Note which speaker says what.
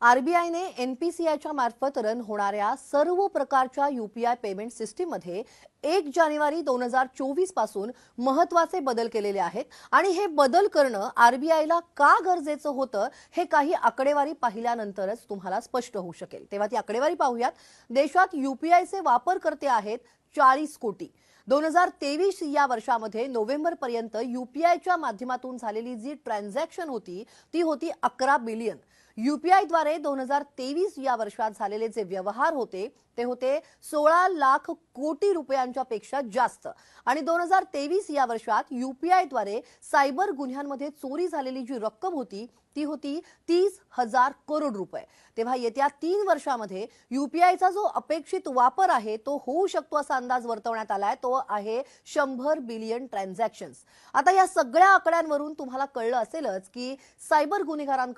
Speaker 1: आरबीआयने एनपीसीआयच्या मार्फत रन होणाऱ्या सर्व प्रकारच्या यूपीआय पेमेंट सिस्टीममध्ये 1 जानेवारी 2024 पासून महत्त्वाचे बदल केलेले आहेत आणि हे बदल करणं आरबीआयला का गरजेचं होतं हे काही आकडेवारी पाहिल्यानंतरच तुम्हाला स्पष्ट होऊ शकेल। तेव्हा ती आकडेवारी पाहूयात। देशात यूपीआयचे वापरकर्ते आहेत 40 कोटी। 2023 या वर्षामध्ये नोव्हेंबर पर्यंत यूपीआयच्या माध्यमातून झालेली जी ट्रान्झॅक्शन होती ती होती 11 बिलियन। यूपीआय द्वारे 2023 या वर्षात झालेले जे व्यवहार होते ते होते 16 लाख कोटी रुपयांच्या पेक्षा जास्त आणि 2023 या वर्षात यूपीआय द्वारे सायबर गुन्ह्यांमध्ये चोरी झालेली जी रक्कम होती ती होती 30,000 करोड रुपये। तेव्हा येत्या 3 वर्षामध्ये यूपीआयचा जो अपेक्षित वापर आहे तो होऊ शकतो असा अंदाज वर्तवण्यात आलाय, तो आहे 100 बिलियन ट्रान्झॅक्शन्स। आता या सगळ्या आकड्यांवरून तुम्हाला कळलं असेलच की सायबर गुन्हेगारांकडे